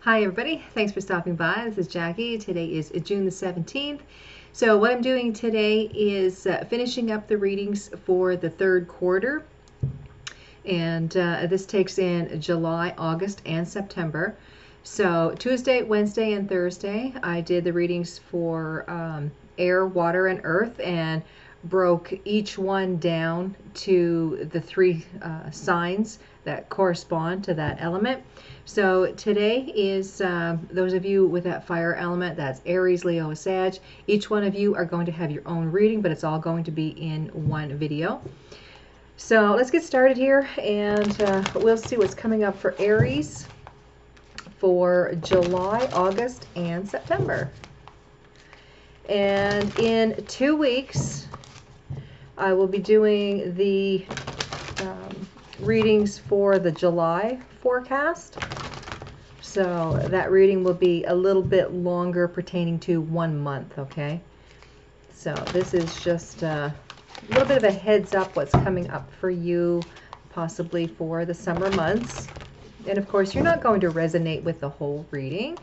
Hi everybody, thanks for stopping by. This is Jackie. Today is June the 17th. So what I'm doing today is finishing up the readings for the third quarter. And this takes in July, August, and September. So Tuesday, Wednesday, and Thursday, I did the readings for air, water, and earth, and broke each one down to the three signs that correspond to that element. So today is those of you with that fire element, that's Aries, Leo, Sag. Each one of you are going to have your own reading, but it's all going to be in one video. So let's get started here, and we'll see what's coming up for Aries for July, August, and September. And in 2 weeks, I will be doing the readings for the July forecast. So that reading will be a little bit longer, pertaining to 1 month, okay? So this is just a little bit of a heads up what's coming up for you, possibly for the summer months. And of course, you're not going to resonate with the whole reading,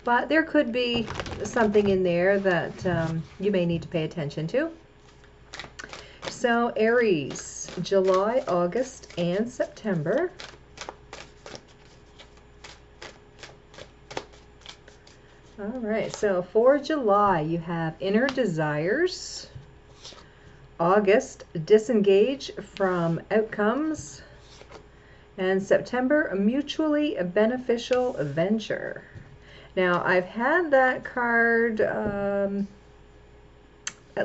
but there could be something in there that you may need to pay attention to. So Aries, July, August, and September. All right, so for July, you have inner desires. August, disengage from outcomes. And September, a mutually beneficial venture. Now, I've had that card at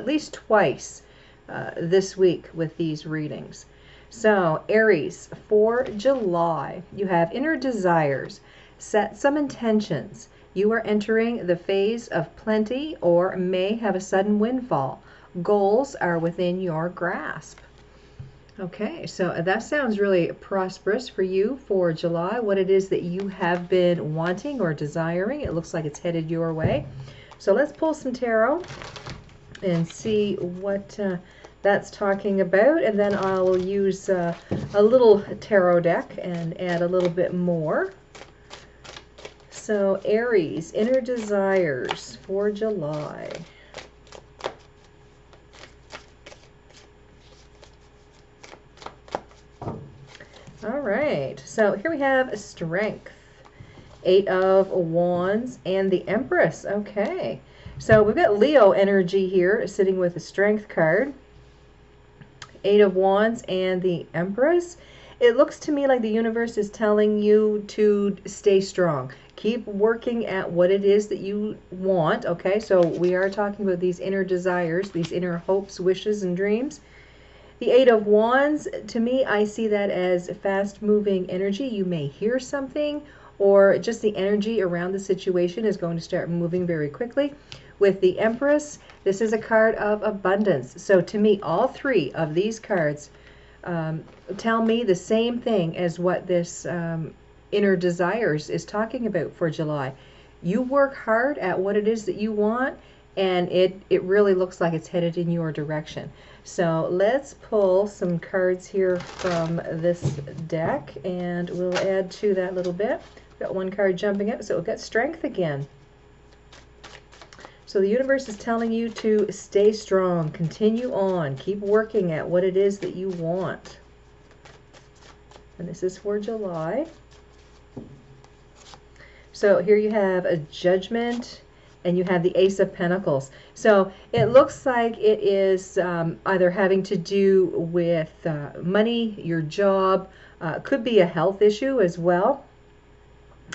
least twice this week with these readings. So, Aries, for July, you have inner desires. Set some intentions. You are entering the phase of plenty or may have a sudden windfall. Goals are within your grasp. Okay, so that sounds really prosperous for you for July. What it is that you have been wanting or desiring, it looks like it's headed your way. So let's pull some tarot and see what that's talking about, and then I'll use a little tarot deck and add a little bit more. So Aries, inner desires for July. All right, so here we have strength, 8 of Wands, and the Empress. Okay, so we've got Leo energy here sitting with the strength card, 8 of Wands, and the Empress. It looks to me like the universe is telling you to stay strong. Keep working at what it is that you want, okay? So we are talking about these inner desires, these inner hopes, wishes, and dreams. The 8 of Wands, to me, I see that as fast-moving energy. You may hear something, or just the energy around the situation is going to start moving very quickly. With the Empress, this is a card of abundance. So to me, all three of these cards tell me the same thing as what this inner desires is talking about for July. You work hard at what it is that you want, and it really looks like it's headed in your direction. So let's pull some cards here from this deck, and we'll add to that a little bit. Got one card jumping up, so we've got strength again. So the universe is telling you to stay strong, continue on, keep working at what it is that you want. And this is for July. So here you have a Judgment, and you have the Ace of Pentacles. So it looks like it is either having to do with money, your job, could be a health issue as well.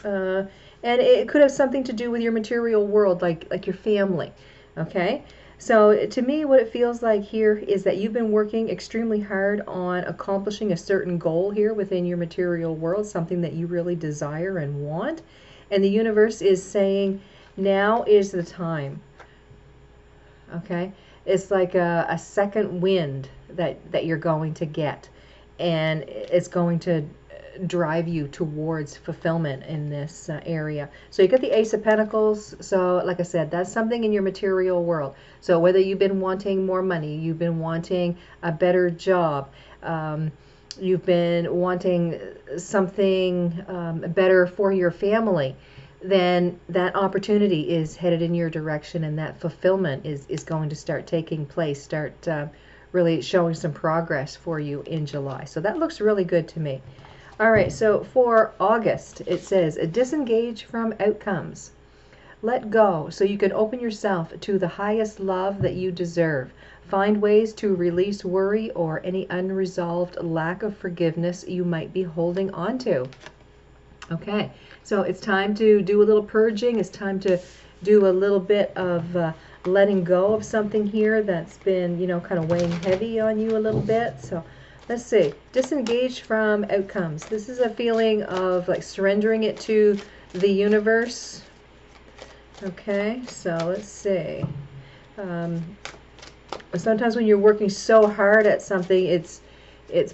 And it could have something to do with your material world, like your family, okay? So to me, what it feels like here is that you've been working extremely hard on accomplishing a certain goal here within your material world, something that you really desire and want. And the universe is saying, now is the time, okay? It's like a second wind that you're going to get, and it's going to drive you towards fulfillment in this area. So you get the Ace of Pentacles. So like I said, that's something in your material world. So whether you've been wanting more money, you've been wanting a better job, you've been wanting something better for your family, then that opportunity is headed in your direction, and that fulfillment is going to start taking place, start really showing some progress for you in July. So that looks really good to me. All right, so for August, it says, disengage from outcomes. Let go so you can open yourself to the highest love that you deserve. Find ways to release worry or any unresolved lack of forgiveness you might be holding on to. Okay, so it's time to do a little purging. It's time to do a little bit of letting go of something here that's been, kind of weighing heavy on you a little bit. So let's see. Disengage from outcomes. This is a feeling of like surrendering it to the universe. Okay, so let's see. Sometimes when you're working so hard at something, it's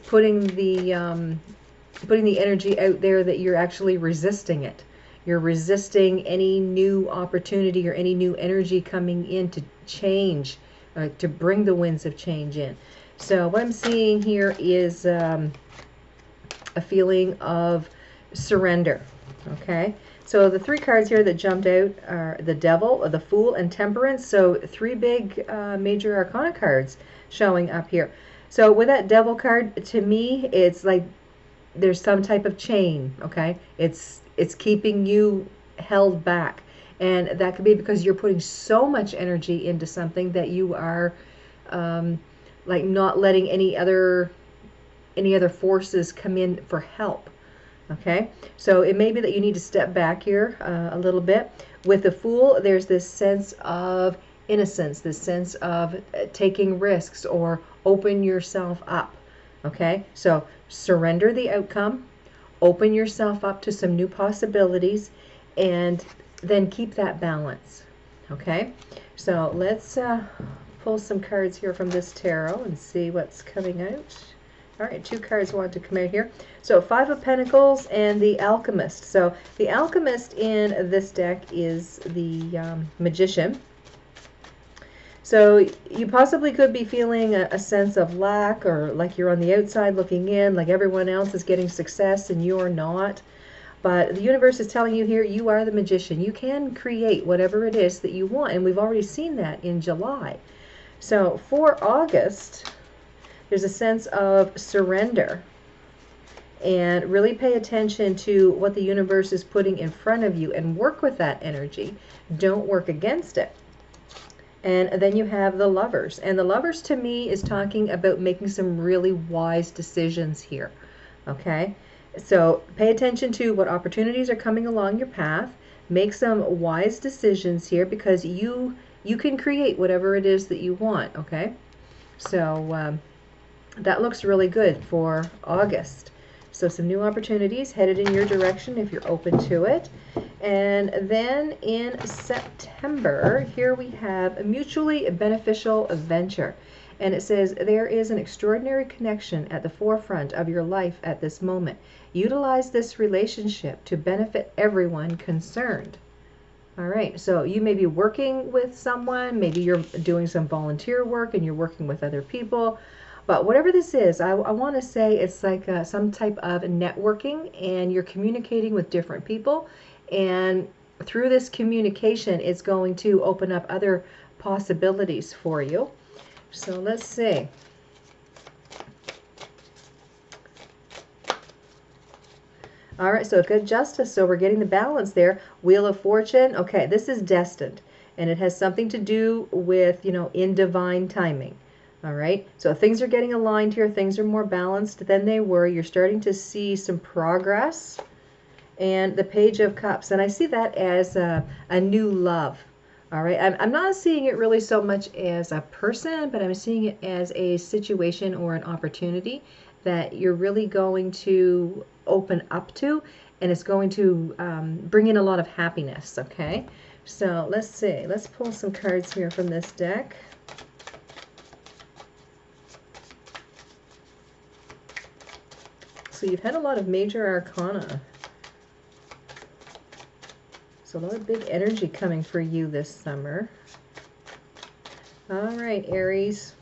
putting the energy out there that you're actually resisting it. You're resisting any new opportunity or any new energy coming in to change, to bring the winds of change in. So what I'm seeing here is a feeling of surrender. Okay, so the three cards here that jumped out are the Devil, the Fool, and Temperance. So three big major arcana cards showing up here. So with that Devil card, to me, it's like there's some type of chain. Okay, it's keeping you held back, and that could be because you're putting so much energy into something that you are like not letting any other forces come in for help. Okay, so it may be that you need to step back here a little bit. With the Fool, there's this sense of innocence, this sense of taking risks or open yourself up. Okay, so surrender the outcome, open yourself up to some new possibilities, and then keep that balance. Okay, so let's pull some cards here from this tarot and see what's coming out. All right, two cards wanted to come out here. So Five of Pentacles and the Alchemist. So the Alchemist in this deck is the Magician. So you possibly could be feeling a sense of lack, or like you're on the outside looking in, like everyone else is getting success and you're not. But the universe is telling you here, you are the magician. You can create whatever it is that you want, and we've already seen that in July. So for August, there's a sense of surrender, and really pay attention to what the universe is putting in front of you and work with that energy. Don't work against it. And then you have the Lovers, and the Lovers to me is talking about making some really wise decisions here. Okay, so pay attention to what opportunities are coming along your path. Make some wise decisions here, because you can create whatever it is that you want. Okay, so that looks really good for August. So some new opportunities headed in your direction if you're open to it. And then in September, here we have a mutually beneficial adventure. And it says, there is an extraordinary connection at the forefront of your life at this moment. Utilize this relationship to benefit everyone concerned. All right, so you may be working with someone, maybe you're doing some volunteer work and you're working with other people. But whatever this is, I want to say it's like some type of networking, and you're communicating with different people. And through this communication, it's going to open up other possibilities for you. So let's see. All right, so good justice. So we're getting the balance there. Wheel of Fortune. Okay, this is destined, and it has something to do with, in divine timing. All right, so things are getting aligned here. Things are more balanced than they were. You're starting to see some progress. And the Page of Cups, and I see that as a new love. All right, I'm not seeing it really so much as a person, but I'm seeing it as a situation or an opportunity that you're really going to open up to, and it's going to bring in a lot of happiness. Okay, so let's see. Let's pull some cards here from this deck. So you've had a lot of major arcana. So a lot of big energy coming for you this summer. All right, Aries.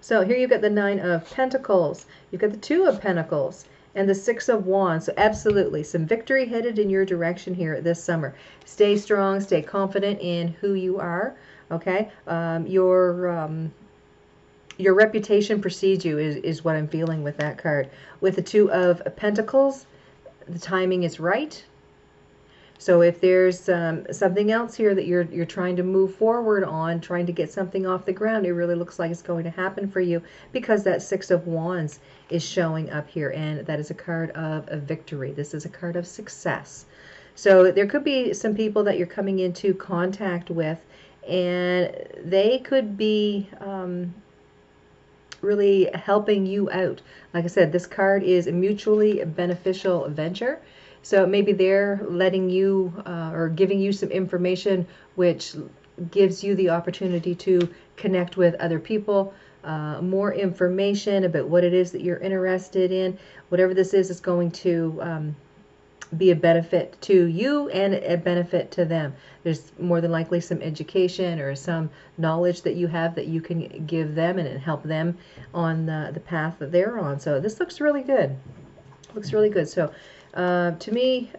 So here you've got the Nine of Pentacles. You've got the Two of Pentacles. and the Six of Wands. So absolutely, some victory headed in your direction here this summer. Stay strong, stay confident in who you are, okay? Your reputation precedes you is what I'm feeling with that card. With the Two of Pentacles, the timing is right. So if there's something else here that you're trying to move forward on, trying to get something off the ground, it really looks like it's going to happen for you because that Six of Wands is showing up here, and that is a card of a victory. This is a card of success. So there could be some people that you're coming into contact with, and they could be really helping you out. Like I said, this card is a mutually beneficial venture. So maybe they're letting you or giving you some information which gives you the opportunity to connect with other people, more information about what it is that you're interested in. Whatever this is going to be a benefit to you and a benefit to them. There's more than likely some education or some knowledge that you have that you can give them and help them on the path that they're on. So this looks really good. Looks really good. So to me,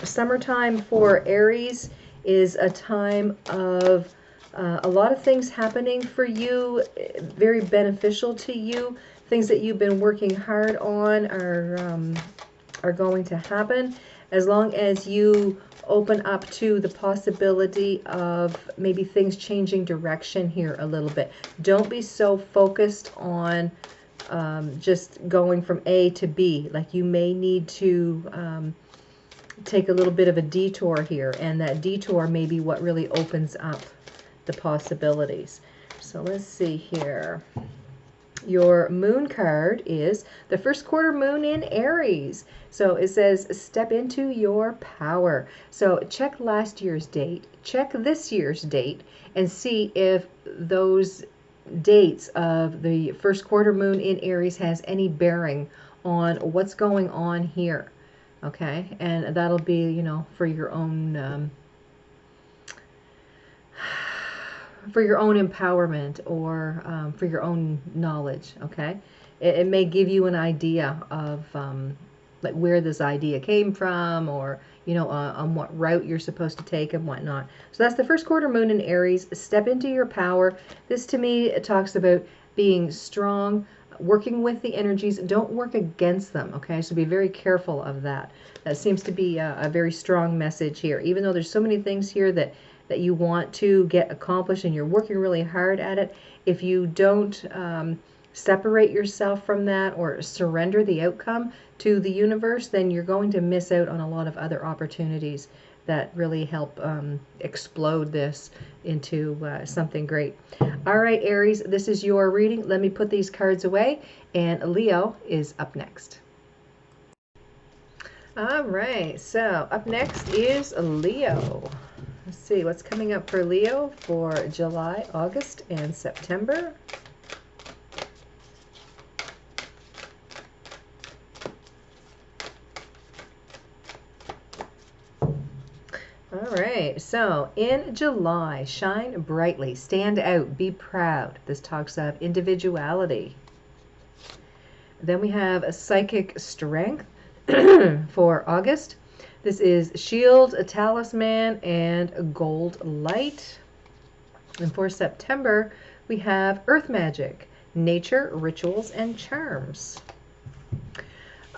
summertime for Aries is a time of a lot of things happening for you, very beneficial to you. Things that you've been working hard on are going to happen as long as you open up to the possibility of maybe things changing direction here a little bit. Don't be so focused on just going from A to B. Like, you may need to take a little bit of a detour here, and that detour may be what really opens up the possibilities. So let's see here. Your moon card is the first quarter moon in Aries. So it says step into your power. So check last year's date, check this year's date, and see if those dates of the first quarter moon in Aries has any bearing on what's going on here. Okay, and that'll be, you know, for your own empowerment, or for your own knowledge. Okay, it may give you an idea of like where this idea came from, or you know, on what route you're supposed to take and whatnot. So that's the first quarter moon in Aries. Step into your power. This to me, it talks about being strong, working with the energies. Don't work against them. Okay, so be very careful of that. That seems to be a very strong message here, even though there's so many things here that you want to get accomplished and you're working really hard at it. If you don't separate yourself from that or surrender the outcome to the universe, then you're going to miss out on a lot of other opportunities that really help explode this into something great. All right, Aries, this is your reading. Let me put these cards away, and Leo is up next. All right, so up next is Leo. Let's see what's coming up for Leo for July, August, and September. All right, so in July, shine brightly, stand out, be proud. This talks of individuality. Then we have a psychic strength for August. This is shield, a talisman, and a gold light. And for September, we have earth magic, nature, rituals, and charms.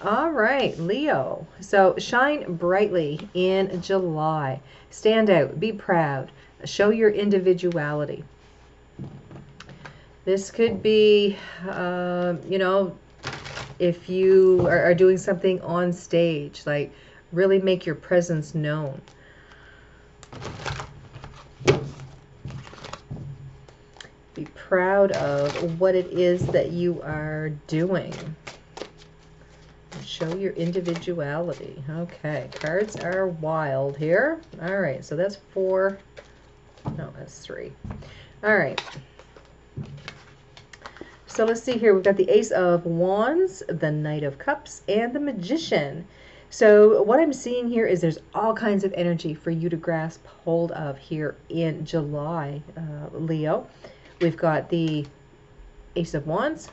All right, Leo. So shine brightly in July. Stand out, be proud, show your individuality. This could be, you know, if you are doing something on stage, like really make your presence known. Be proud of what it is that you are doing. Show your individuality. Okay, cards are wild here. All right, so that's 4. No, that's 3. All right. So let's see here. We've got the Ace of Wands, the Knight of Cups, and the Magician. So what I'm seeing here is there's all kinds of energy for you to grasp hold of here in July, Leo. We've got the Ace of Wands.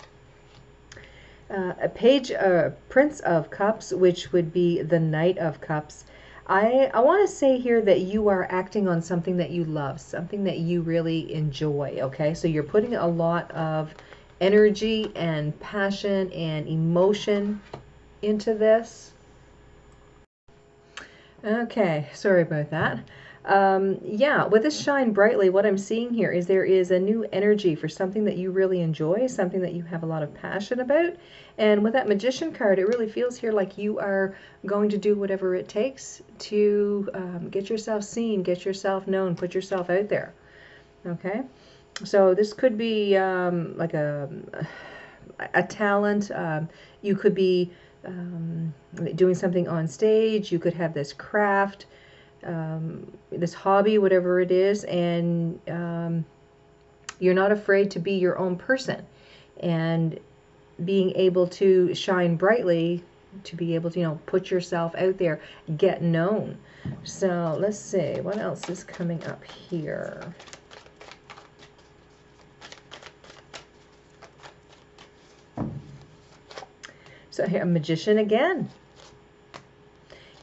A page, Prince of Cups, which would be the Knight of Cups. I want to say here that you are acting on something that you love, something that you really enjoy, okay? So you're putting a lot of energy and passion and emotion into this. Okay, sorry about that. Yeah, with this shine brightly, what I'm seeing here is there is a new energy for something that you really enjoy, something that you have a lot of passion about. And with that Magician card, it really feels here like you are going to do whatever it takes to get yourself seen, get yourself known, put yourself out there. Okay, so this could be like a talent. You could be doing something on stage. You could have this craft, this hobby, whatever it is, and you're not afraid to be your own person, and being able to shine brightly, to be able to, put yourself out there, get known. So let's see, what else is coming up here? So here, a Magician again.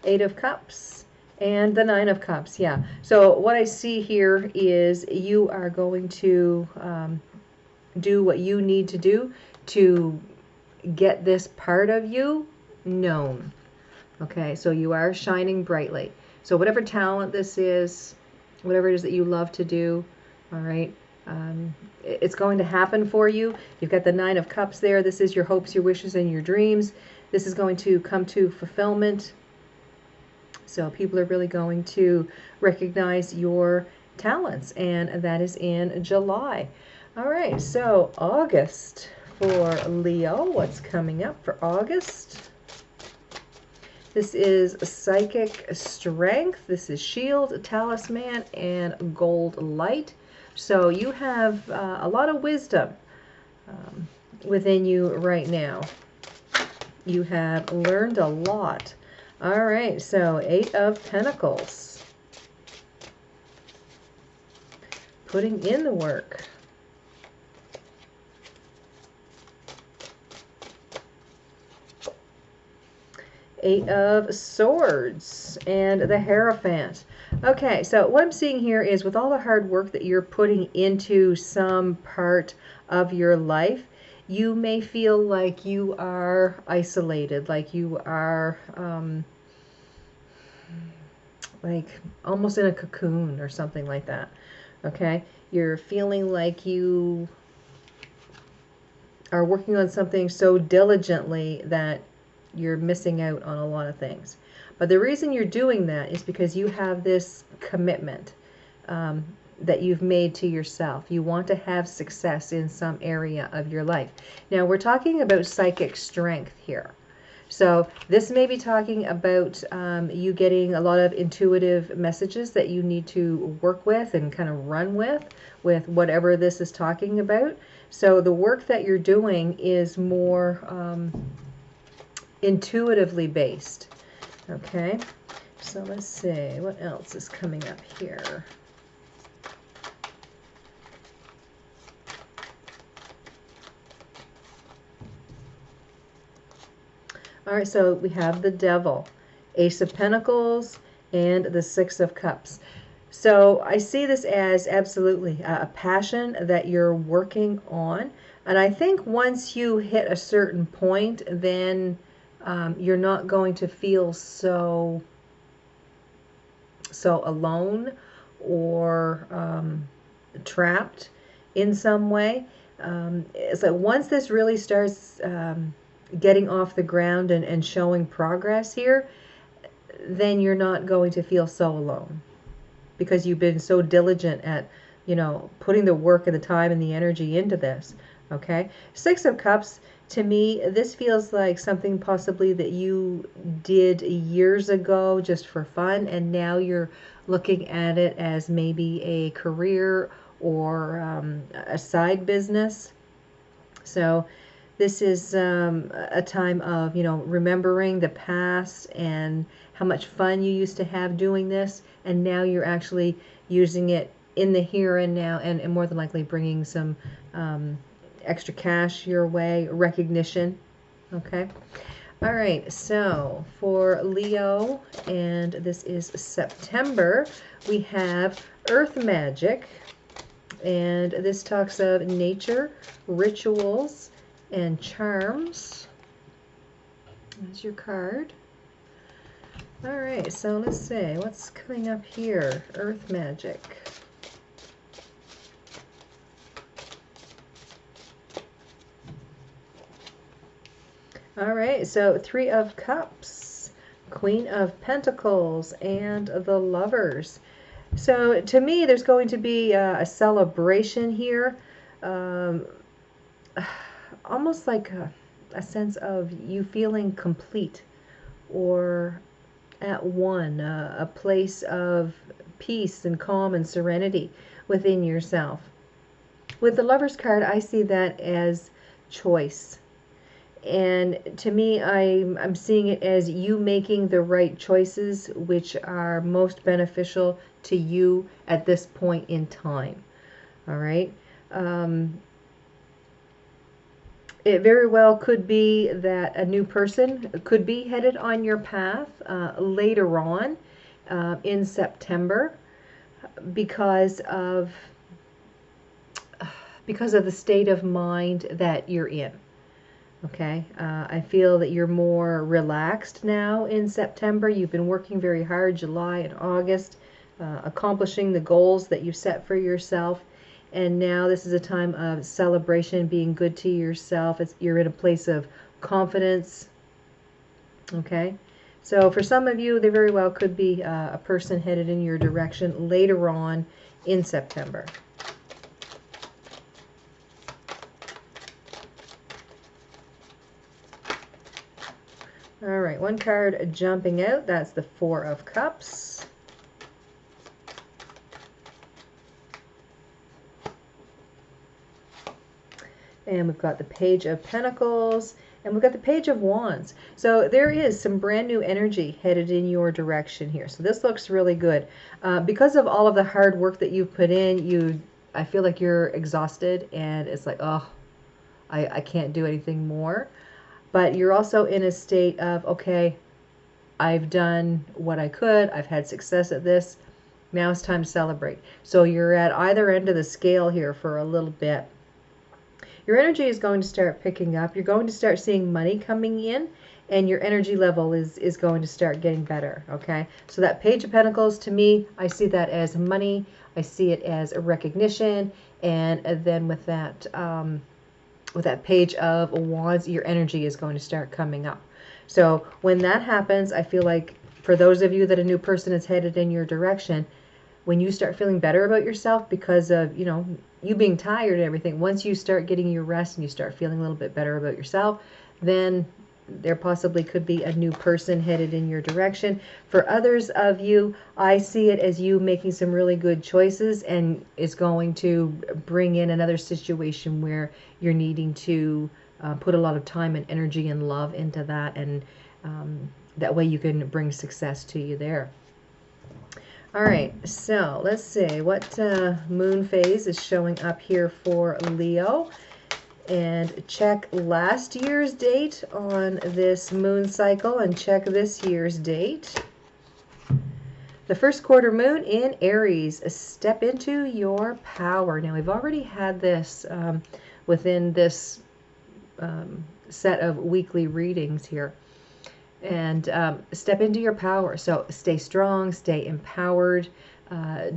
8 of Cups. And the 9 of Cups, yeah. So what I see here is you are going to do what you need to do to get this part of you known. Okay, so you are shining brightly. So whatever talent this is, whatever it is that you love to do, all right, it's going to happen for you. You've got the 9 of Cups there. This is your hopes, your wishes, and your dreams. This is going to come to fulfillment. So people are really going to recognize your talents, and that is in July. All right, so August for Leo. What's coming up for August? This is Psychic Strength. This is Shield, Talisman, and Gold Light. So you have a lot of wisdom within you right now. You have learned a lot. All right, so 8 of Pentacles. Putting in the work. 8 of Swords and the Hierophant. Okay, so what I'm seeing here is with all the hard work that you're putting into some part of your life, you may feel like you are isolated, like you are like almost in a cocoon or something like that. Okay, you're feeling like you are working on something so diligently that you're missing out on a lot of things. But the reason you're doing that is because you have this commitment that you've made to yourself. You want to have success in some area of your life. Now, we're talking about psychic strength here. So this may be talking about you getting a lot of intuitive messages that you need to work with and kind of run with whatever this is talking about. So the work that you're doing is more intuitively based. Okay, so let's see what else is coming up here. All right, so we have the Devil, Ace of Pentacles, and the 6 of Cups. So I see this as absolutely a passion that you're working on. And I think once you hit a certain point, then you're not going to feel so alone or trapped in some way. It's like once this really starts getting off the ground and showing progress here, then you're not going to feel so alone because you've been so diligent at, putting the work and the time and the energy into this. Okay, 6 of Cups, to me, this feels like something possibly that you did years ago just for fun, and now you're looking at it as maybe a career or a side business. So this is a time of, remembering the past and how much fun you used to have doing this, and now you're actually using it in the here and now, and more than likely bringing some extra cash your way, recognition. Okay. All right, so for Leo, and this is September, we have Earth Magic, and this talks of nature, rituals, and charms. That's your card. All right, so let's see, what's coming up here? Earth Magic. All right, so Three of Cups, Queen of Pentacles, and the Lovers. So to me, there's going to be a celebration here, um, almost like a sense of you feeling complete or at one, a place of peace and calm and serenity within yourself. With the Lover's card, I see that as choice. And to me, I'm seeing it as you making the right choices, which are most beneficial to you at this point in time. All right. It very well could be that a new person could be headed on your path later on in September because of the state of mind that you're in. Okay, I feel that you're more relaxed now in September. You've been working very hard July and August, accomplishing the goals that you set for yourself. And now this is a time of celebration, being good to yourself. You're in a place of confidence. Okay, so for some of you, there very well could be a person headed in your direction later on in September. All right, one card jumping out. That's the Four of Cups. And we've got the Page of Pentacles. And we've got the Page of Wands. So there is some brand new energy headed in your direction here. So this looks really good. Because of all of the hard work that you've put in, I feel like you're exhausted. And it's like, oh, I can't do anything more. But you're also in a state of, okay, I've done what I could. I've had success at this. Now it's time to celebrate. So you're at either end of the scale here for a little bit. Your energy is going to start picking up. You're going to start seeing money coming in, and your energy level is going to start getting better, okay? So that Page of Pentacles, to me, I see that as money. I see it as a recognition. And then with that Page of Wands, your energy is going to start coming up. So when that happens, I feel like for those of you that a new person is headed in your direction, when you start feeling better about yourself because of, you being tired and everything, once you start getting your rest and you start feeling a little bit better about yourself, then there possibly could be a new person headed in your direction. For others of you, I see it as you making some really good choices, and it's going to bring in another situation where you're needing to put a lot of time and energy and love into that, and that way you can bring success to you there. All right, so let's see what moon phase is showing up here for Leo. And check last year's date on this moon cycle and check this year's date. The first quarter moon in Aries. Step into your power. Now, we've already had this within this set of weekly readings here. And step into your power. So stay strong, stay empowered.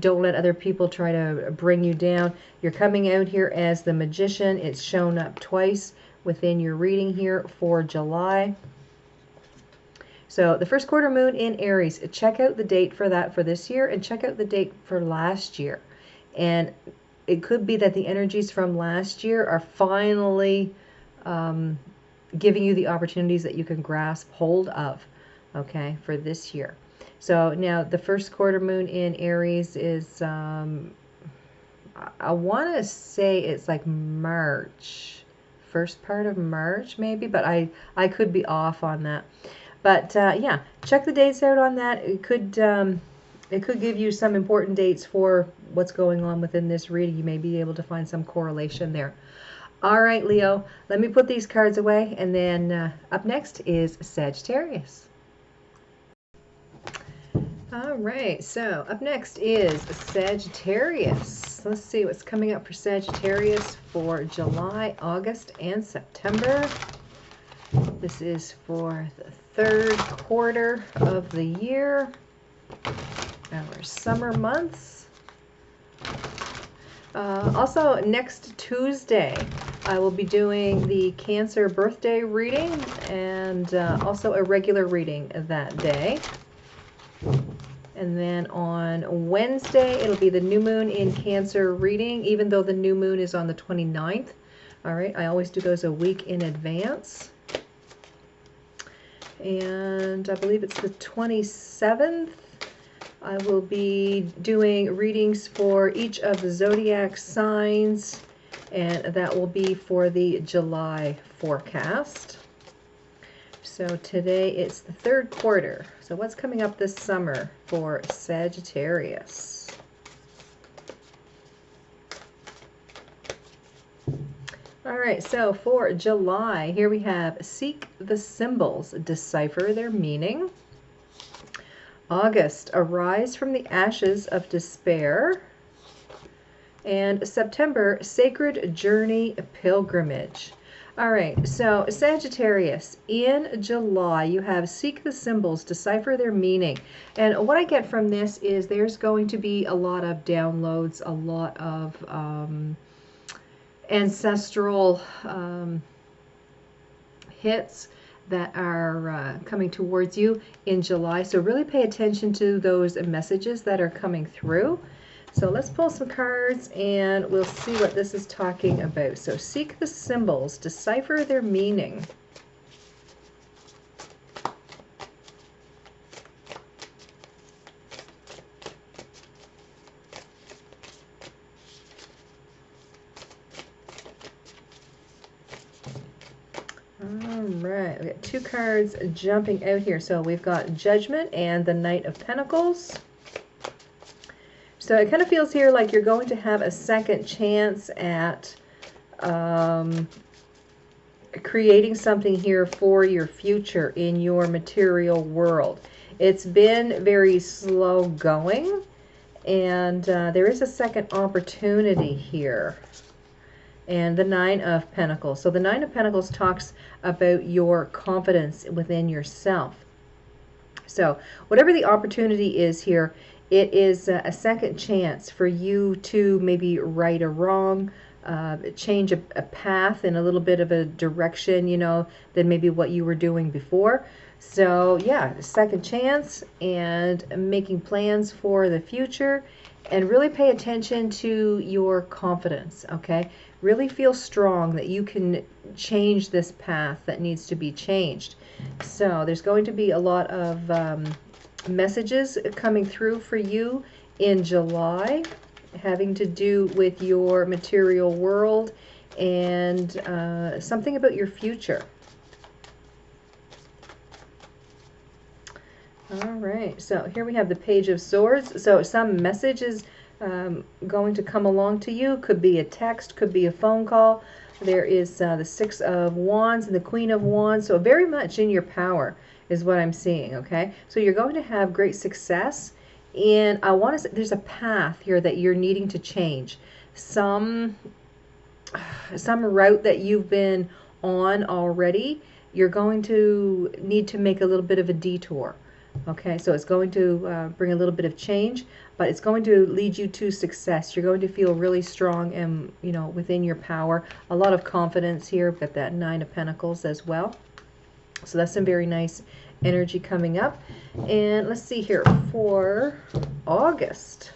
Don't let other people try to bring you down. You're coming out here as the Magician. It's shown up twice within your reading here for July. So the first quarter moon in Aries, check out the date for that for this year and check out the date for last year. And it could be that the energies from last year are finally giving you the opportunities that you can grasp hold of, okay, for this year. So now the first quarter moon in Aries is, I want to say it's like March, first part of March maybe, but I could be off on that. But yeah, check the dates out on that. It could give you some important dates for what's going on within this reading. You may be able to find some correlation there. All right, Leo, let me put these cards away, and then up next is Sagittarius. All right, so up next is Sagittarius. Let's see what's coming up for Sagittarius for July, August, and September. This is for the third quarter of the year, our summer months. Also, next Tuesday, I will be doing the Cancer birthday reading and also a regular reading that day. And then on Wednesday, it'll be the new moon in Cancer reading, even though the new moon is on the 29th. All right, I always do those a week in advance. And I believe it's the 27th. I will be doing readings for each of the zodiac signs, and that will be for the July forecast. So today it's the third quarter. So what's coming up this summer for Sagittarius? All right, so for July, here we have seek the symbols, decipher their meaning. August, arise from the ashes of despair. And September, sacred journey pilgrimage. All right, so Sagittarius, in July, you have seek the symbols, decipher their meaning. And what I get from this is there's going to be a lot of downloads, a lot of ancestral hits that are coming towards you in July. So really pay attention to those messages that are coming through. So let's pull some cards and we'll see what this is talking about. So seek the symbols, decipher their meaning. All right, we got two cards jumping out here. So we've got Judgment and the Knight of Pentacles. So it kind of feels here like you're going to have a second chance at creating something here for your future in your material world. It's been very slow going, and there is a second opportunity here. And the Nine of Pentacles. So the Nine of Pentacles talks about your confidence within yourself. So whatever the opportunity is here, it is a second chance for you to maybe right a wrong, change a path in a little bit of a direction, you know, than maybe what you were doing before. So yeah, second chance and making plans for the future, and really pay attention to your confidence, okay? Really feel strong that you can change this path that needs to be changed. So there's going to be a lot of messages coming through for you in July having to do with your material world and something about your future. All right, so here we have the Page of Swords. So some message is going to come along to you. Could be a text, could be a phone call. There is the Six of Wands and the Queen of Wands. So very much in your power is what I'm seeing, okay? So you're going to have great success. And I want to say there's a path here that you're needing to change. Some route that you've been on already, you're going to need to make a little bit of a detour. Okay, so it's going to bring a little bit of change, but it's going to lead you to success. You're going to feel really strong and, you know, within your power. A lot of confidence here. We've got that Nine of Pentacles as well. So that's some very nice energy coming up. And let's see here for August.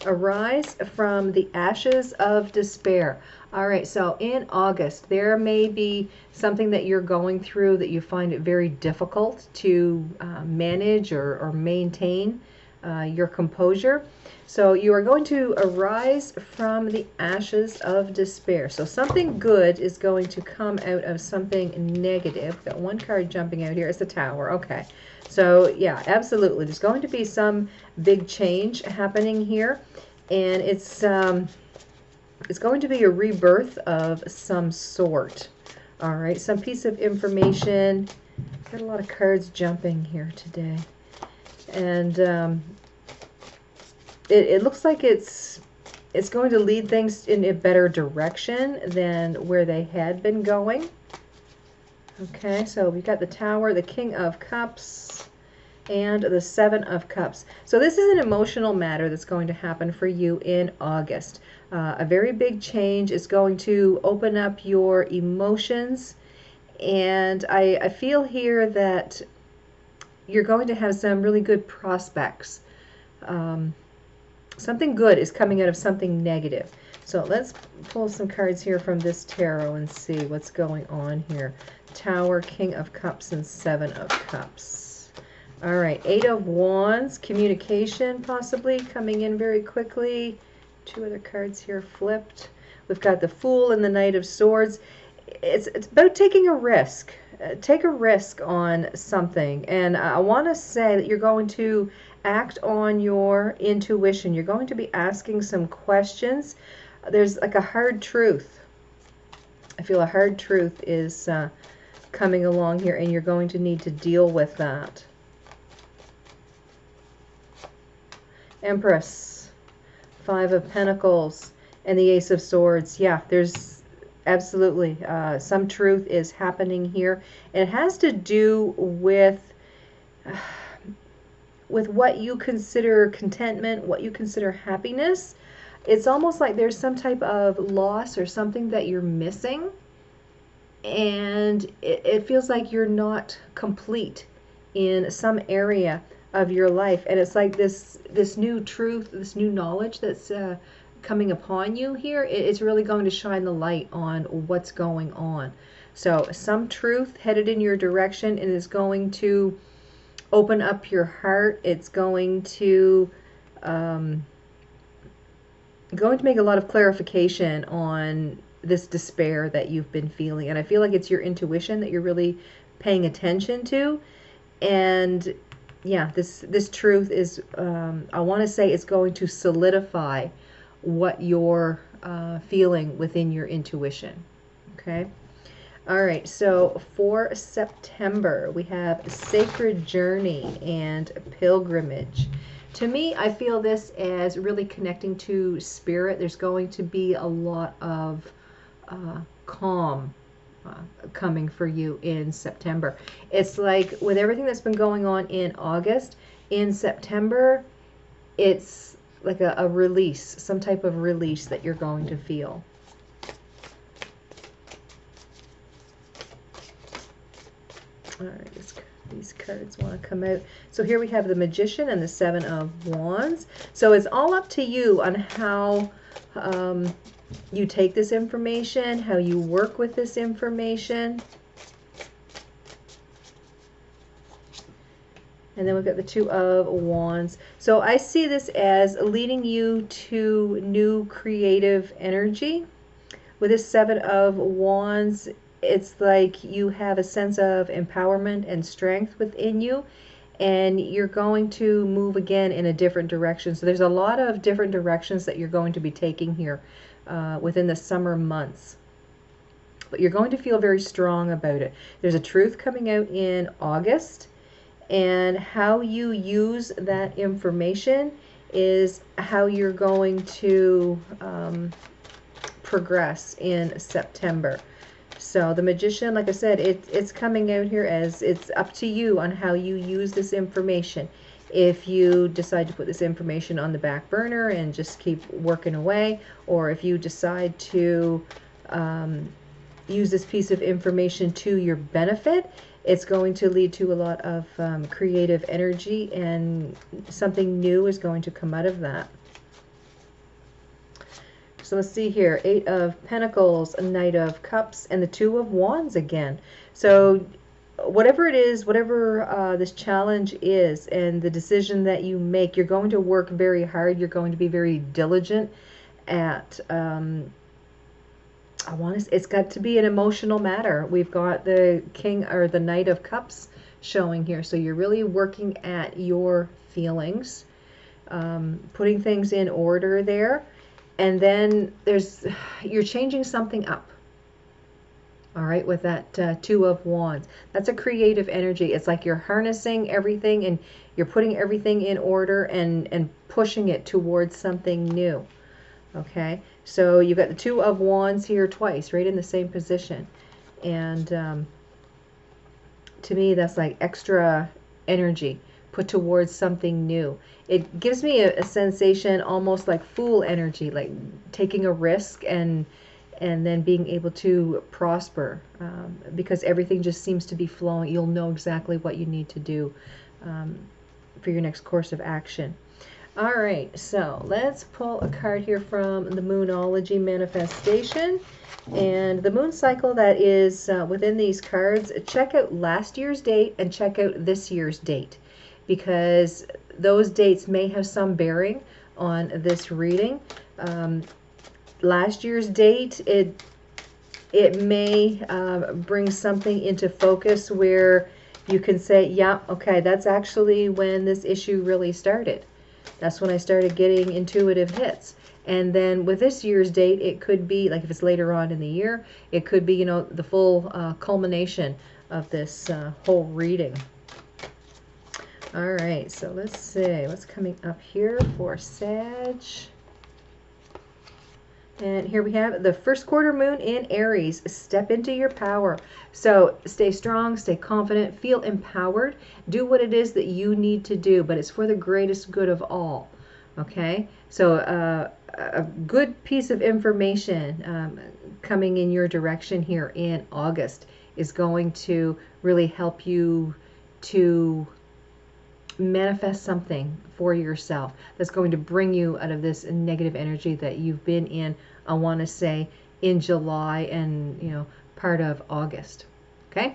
Arise from the ashes of despair. All right, so in August, there may be something that you're going through that you find it very difficult to manage or maintain your composure. So you are going to arise from the ashes of despair. So something good is going to come out of something negative. We've got one card jumping out here. It's the Tower. Okay. So yeah, absolutely. There's going to be some big change happening here. And it's It's going to be a rebirth of some sort. All right, some piece of information. Got a lot of cards jumping here today. And it looks like it's going to lead things in a better direction than where they had been going. Okay, so we've got the Tower, the King of Cups, and the Seven of Cups. So this is an emotional matter that's going to happen for you in August. A very big change is going to open up your emotions, and I feel here that you're going to have some really good prospects. Something good is coming out of something negative. So let's pull some cards here from this tarot and see what's going on here. Tower, King of Cups, and Seven of Cups. All right, Eight of Wands, communication possibly coming in very quickly. Two other cards here flipped. We've got the Fool and the Knight of Swords. It's about taking a risk. Take a risk on something. And I want to say that you're going to act on your intuition. You're going to be asking some questions. There's like a hard truth. I feel a hard truth is coming along here, and you're going to need to deal with that. Empress, Five of Pentacles, and the Ace of Swords. Yeah, there's absolutely some truth is happening here. And it has to do with what you consider contentment, what you consider happiness. It's almost like there's some type of loss or something that you're missing, and it feels like you're not complete in some area of your life. And it's like this new truth, this new knowledge that's coming upon you here. It's really going to shine the light on what's going on. So some truth headed in your direction, and is going to open up your heart. It's going to make a lot of clarification on this despair that you've been feeling. And I feel like it's your intuition that you're really paying attention to. And yeah, this truth is, I want to say, it's going to solidify what you're feeling within your intuition. Okay. All right, so for September, we have Sacred Journey and Pilgrimage. To me, I feel this as really connecting to spirit. There's going to be a lot of calm coming for you in September. It's like with everything that's been going on in August, in September, it's like a release, some type of release that you're going to feel. All right, these cards want to come out. So here we have the Magician and the Seven of Wands. So it's all up to you on how you take this information, how you work with this information. And then we've got the Two of Wands. So I see this as leading you to new creative energy. With this Seven of Wands, it's like you have a sense of empowerment and strength within you, and you're going to move again in a different direction. So there's a lot of different directions that you're going to be taking here within the summer months. But you're going to feel very strong about it. There's a truth coming out in August, and how you use that information is how you're going to progress in September. So the Magician, like I said, it's coming out here as it's up to you on how you use this information. If you decide to put this information on the back burner and just keep working away, or if you decide to use this piece of information to your benefit, it's going to lead to a lot of creative energy, and something new is going to come out of that. So let's see here, Eight of Pentacles, a Knight of Cups, and the Two of Wands again. So whatever it is, whatever this challenge is, and the decision that you make, you're going to work very hard. You're going to be very diligent at, it's got to be an emotional matter. We've got the King or the Knight of Cups showing here. So you're really working at your feelings, putting things in order there. And then you're changing something up. All right, with that Two of Wands. That's a creative energy. It's like you're harnessing everything and you're putting everything in order and pushing it towards something new. Okay, so you've got the Two of Wands here twice, right in the same position. And to me, that's like extra energy put towards something new. It gives me a sensation almost like Fool energy, like taking a risk and then being able to prosper, because everything just seems to be flowing. You'll know exactly what you need to do for your next course of action. All right, so let's pull a card here from the Moonology Manifestation. And the moon cycle that is within these cards, check out last year's date and check out this year's date, because those dates may have some bearing on this reading. Last year's date, it may bring something into focus where you can say, yeah, okay, that's actually when this issue really started. That's when I started getting intuitive hits. And then with this year's date, it could be, like if it's later on in the year, it could be, you know, the full culmination of this whole reading. All right, so let's see what's coming up here for Sag. And here we have the first quarter moon in Aries. Step into your power. So stay strong, stay confident, feel empowered. Do what it is that you need to do, but it's for the greatest good of all. Okay? So a good piece of information coming in your direction here in August is going to really help you to manifest something for yourself that's going to bring you out of this negative energy that you've been in, I want to say, in July and, you know, part of August. Okay?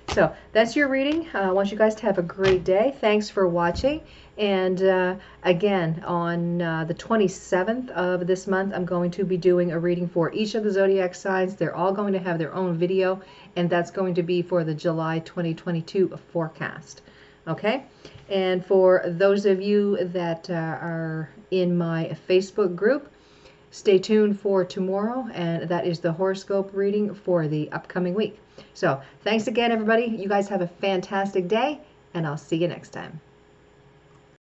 So that's your reading. I want you guys to have a great day. Thanks for watching. And again, on the 27th of this month, I'm going to be doing a reading for each of the zodiac signs. They're all going to have their own video, and that's going to be for the July 2022 forecast. Okay? And for those of you that are in my Facebook group, stay tuned for tomorrow, and that is the horoscope reading for the upcoming week. So thanks again, everybody. You guys have a fantastic day, and I'll see you next time.